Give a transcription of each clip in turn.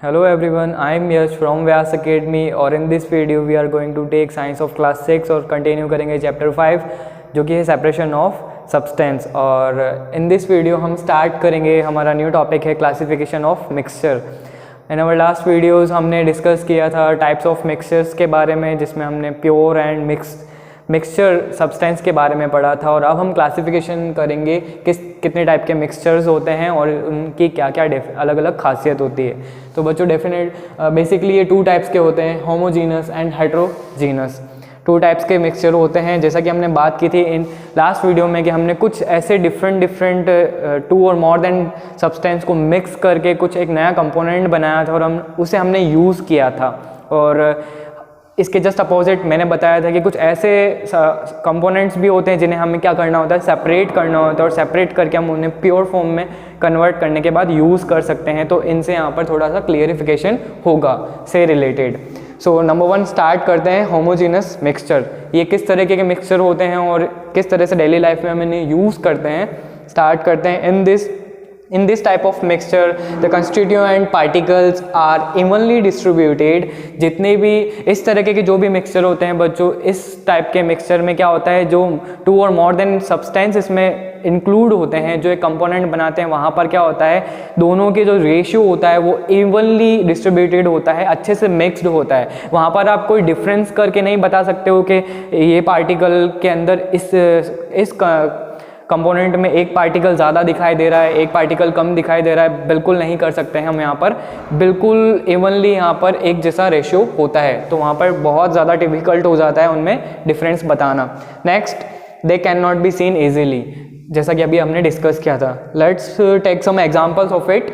Hello everyone, I am Yash from Vyas Academy और in this video we are going to take science of class 6 और continue करेंगे chapter 5 जो कि है separation of substance। और in this video हम start करेंगे, हमारा new topic है classification of mixture। In our last videos हमने discuss किया था types of mixtures के बारे में, जिसमें हमने pure and मिक्सचर सब्सटेंस के बारे में पढ़ा था। और अब हम क्लासिफिकेशन करेंगे कितने टाइप के मिक्सचर्स होते हैं और उनकी क्या क्या अलग अलग खासियत होती है। तो बच्चों बेसिकली ये 2 टाइप्स के होते हैं, होमोजीनस एंड हेट्रोजीनस। 2 टाइप्स के मिक्सचर होते हैं, जैसा कि हमने बात की थी इन लास्ट वीडियो में कि हमने कुछ ऐसे डिफरेंट 2 और मोर देन सब्सटेंस को मिक्स करके कुछ एक नया कंपोनेंट बनाया था और उसे हमने यूज़ किया था। और इसके जस्ट अपोजिट मैंने बताया था कि कुछ ऐसे कंपोनेंट्स भी होते हैं जिन्हें हमें क्या करना होता है, सेपरेट करना होता है, और सेपरेट करके हम उन्हें प्योर फॉर्म में कन्वर्ट करने के बाद यूज़ कर सकते हैं। तो इनसे यहाँ पर थोड़ा सा क्लियरिफिकेशन होगा से रिलेटेड। सो नंबर 1 स्टार्ट करते हैं होमोजीनस मिक्सचर। ये किस तरीके के मिक्सचर होते हैं और किस तरह से डेली लाइफ में हम इन्हें यूज़ करते हैं। स्टार्ट करते हैं। In this type of mixture, the constituent particles are evenly distributed। जितने भी इस तरह के जो भी मिक्सचर होते हैं बच्चों, इस टाइप के मिक्सचर में क्या होता है, जो 2 और मोर देन सब्सटेंस इसमें इंक्लूड होते हैं, जो एक कंपोनेंट बनाते हैं, वहाँ पर क्या होता है, दोनों के जो रेशियो होता है वो इवनली डिस्ट्रीब्यूटेड होता है, अच्छे से मिक्सड होता है। वहाँ पर आप कोई डिफरेंस करके नहीं बता सकते हो कि ये पार्टिकल के अंदर इस कंपोनेंट में एक पार्टिकल ज़्यादा दिखाई दे रहा है, एक पार्टिकल कम दिखाई दे रहा है। बिल्कुल नहीं कर सकते हैं हम यहाँ पर, बिल्कुल इवनली यहाँ पर एक जैसा रेशियो होता है। तो वहाँ पर बहुत ज़्यादा डिफ़िकल्ट हो जाता है उनमें डिफरेंस बताना। Next, they can not be seen easily, जैसा कि अभी हमने डिस्कस किया था। Let's take some examples of it.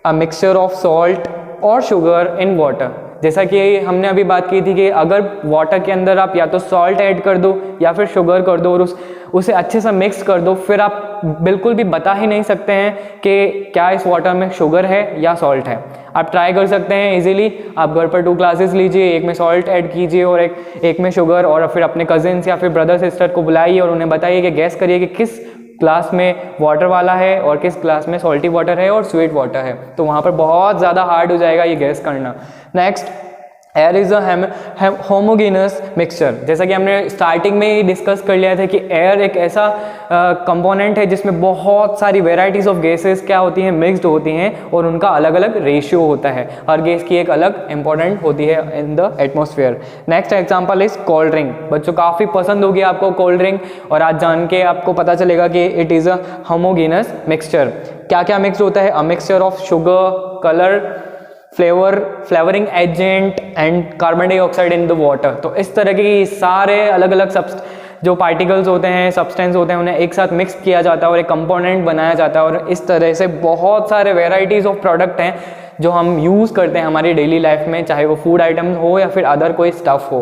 A mixture of salt और शुगर इन वाटर। जैसा कि हमने अभी बात की थी कि अगर वाटर के अंदर आप या तो सॉल्ट ऐड कर दो या फिर शुगर कर दो और उसे अच्छे से मिक्स कर दो, फिर आप बिल्कुल भी बता ही नहीं सकते हैं कि क्या इस वाटर में शुगर है या सॉल्ट है। आप ट्राई कर सकते हैं इजीली। आप घर पर 2 क्लासेस लीजिए, एक में सॉल्ट ऐड कीजिए और एक में शुगर, और फिर अपने कजिन्स या फिर ब्रदर सिस्टर को बुलाइए और उन्हें बताइए कि गैस करिए कि किस ग्लास में वाटर वाला है और किस ग्लास में सॉल्टी वाटर है और स्वीट वाटर है। तो वहाँ पर बहुत ज़्यादा हार्ड हो जाएगा ये गैस करना। Next, air is a homogeneous mixture. जैसा कि हमने स्टार्टिंग में ही डिस्कस कर लिया था कि एयर एक ऐसा कंपोनेंट है जिसमें बहुत सारी वेराइटीज़ ऑफ गैसेस क्या होती हैं, मिक्सड होती हैं, और उनका अलग अलग रेशियो होता है। हर गैस की एक अलग इंपॉर्टेंट होती है in the atmosphere. Next example is cold drink. बच्चों काफ़ी पसंद होगी आपको कोल्ड ड्रिंक, और आज जान के आपको पता चलेगा कि it is a homogeneous mixture. क्या क्या मिक्स होता है? अ mixture of sugar, colour, flavouring agent and carbon dioxide in the water. तो इस तरह के सारे अलग अलग जो पार्टिकल्स होते हैं, सब्सटेंस होते हैं, उन्हें एक साथ मिक्स किया जाता है और एक कंपोनेंट बनाया जाता है। और इस तरह से बहुत सारे वेराइटीज़ ऑफ प्रोडक्ट हैं जो हम यूज़ करते हैं हमारी डेली लाइफ में, चाहे वो फूड आइटम हो या फिर अदर कोई स्टफ़ हो।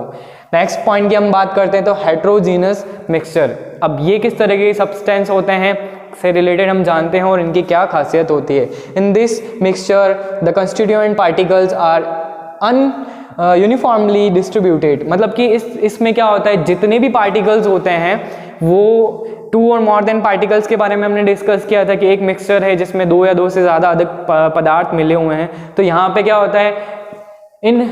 नेक्स्ट पॉइंट की हम बात करते हैं तो हेट्रोजीनस मिक्सचर। अब ये किस तरह के सब्सटेंस होते हैं से रिलेटेड हम जानते हैं और इनकी क्या खासियत होती है। In this mixture the constituent particles are uniformly distributed. मतलब कि इसमें क्या होता है, जितने भी पार्टिकल्स होते हैं वो 2 और मोर देन पार्टिकल्स के बारे में हमने डिस्कस किया था कि एक मिक्सचर है जिसमें 2 या 2 से ज़्यादा अधिक पदार्थ मिले हुए हैं। तो यहाँ पे क्या होता है, इन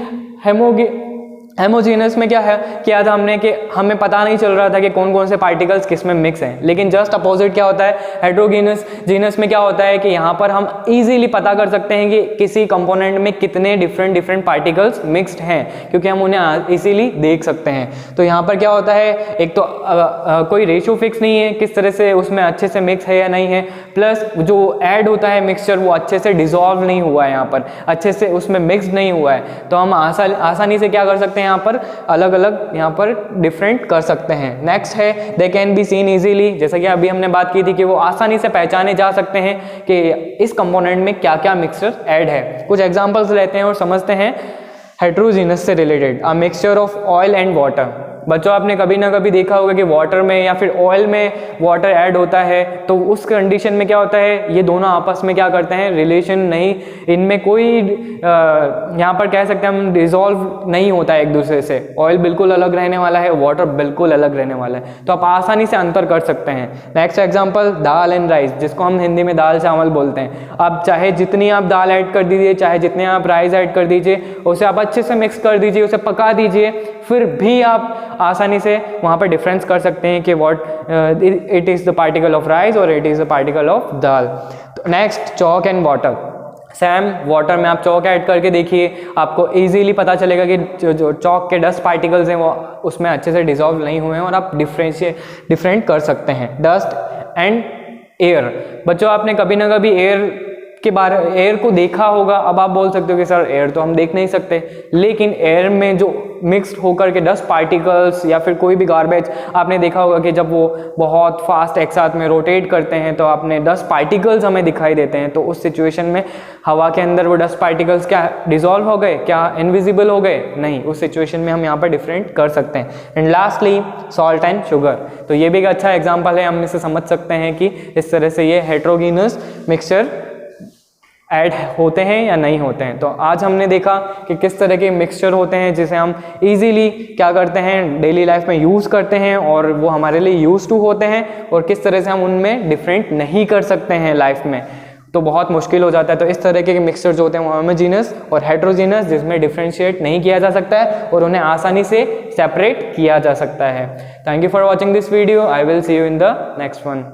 हेमोजीनस में किया था हमने कि हमें पता नहीं चल रहा था कि कौन कौन से पार्टिकल्स किस में मिक्स हैं। लेकिन जस्ट अपोजिट क्या होता है, हेट्रोजीनस में क्या होता है कि यहाँ पर हम इजीली पता कर सकते हैं कि किसी कंपोनेंट में कितने डिफरेंट पार्टिकल्स मिक्स्ड हैं, क्योंकि हम उन्हें इजीली देख सकते हैं। तो यहाँ पर क्या होता है, एक तो कोई रेशियो फिक्स नहीं है किस तरह से उसमें अच्छे से मिक्स है या नहीं है, प्लस जो ऐड होता है मिक्सचर वो अच्छे से डिजॉल्व नहीं हुआ है, यहाँ पर अच्छे से उसमें मिक्सड नहीं हुआ है। तो हम आसानी से क्या कर सकते हैं, यहाँ पर अलग अलग यहाँ पर डिफरेंट कर सकते हैं। नेक्स्ट है they can be seen easily. जैसा कि अभी हमने बात की थी कि वो आसानी से पहचाने जा सकते हैं कि इस कंपोनेंट में क्या क्या मिक्सचर ऐड है। कुछ एग्जांपल्स लेते हैं और समझते हैं हेट्रोजीनस से related. A mixture of oil and water. बच्चों आपने कभी ना कभी देखा होगा कि वाटर में या फिर ऑयल में वाटर ऐड होता है, तो उस कंडीशन में क्या होता है, ये दोनों आपस में क्या करते हैं, रिलेशन नहीं, इनमें कोई यहाँ पर कह सकते हैं हम डिजॉल्व नहीं होता है एक दूसरे से। ऑयल बिल्कुल अलग रहने वाला है, वाटर बिल्कुल अलग रहने वाला है, तो आप आसानी से अंतर कर सकते हैं। Next example dal and rice, जिसको हम हिंदी में दाल चावल बोलते हैं। आप चाहे जितनी आप दाल ऐड कर दीजिए, चाहे जितने आप राइस ऐड कर दीजिए, उसे आप अच्छे से मिक्स कर दीजिए, उसे पका दीजिए, फिर भी आप आसानी से वहाँ पर डिफरेंस कर सकते हैं कि it is the particle of rice और it is the particle of dal. तो next chalk and water, same water में आप चॉक ऐड करके देखिए, आपको इजीली पता चलेगा कि जो चॉक के डस्ट पार्टिकल्स हैं वो उसमें अच्छे से डिसॉल्व नहीं हुए हैं और आप डिफरेंट कर सकते हैं डस्ट एंड एयर। बच्चों आपने कभी ना कभी एयर को देखा होगा। अब आप बोल सकते हो कि सर एयर तो हम देख नहीं सकते, लेकिन एयर में जो मिक्स्ड होकर के डस्ट पार्टिकल्स या फिर कोई भी गार्बेज आपने देखा होगा कि जब वो बहुत फास्ट एक साथ में रोटेट करते हैं तो आपने डस्ट पार्टिकल्स हमें दिखाई देते हैं। तो उस सिचुएशन में हवा के अंदर वो डस्ट पार्टिकल्स क्या डिसॉल्व हो गए, क्या इनविजिबल हो गए? नहीं, उस सिचुएशन में हम यहाँ पर डिफरेंट कर सकते हैं। And lastly salt and sugar, तो ये भी एक अच्छा एग्जाम्पल है, हम इसे समझ सकते हैं कि इस तरह से ये हेट्रोजीनस मिक्सचर ऐड होते हैं या नहीं होते हैं। तो आज हमने देखा कि किस तरह के मिक्सचर होते हैं जिसे हम इजीली क्या करते हैं, डेली लाइफ में यूज़ करते हैं और वो हमारे लिए यूज टू होते हैं, और किस तरह से हम उनमें डिफरेंट नहीं कर सकते हैं लाइफ में, तो बहुत मुश्किल हो जाता है। तो इस तरह के मिक्सचर जो होते हैं वो होमोजीनस और हेट्रोजीनस, जिसमें डिफरेंशिएट नहीं किया जा सकता है और उन्हें आसानी से सेपरेट किया जा सकता है। Thank you for watching this video, I will see you in the next one.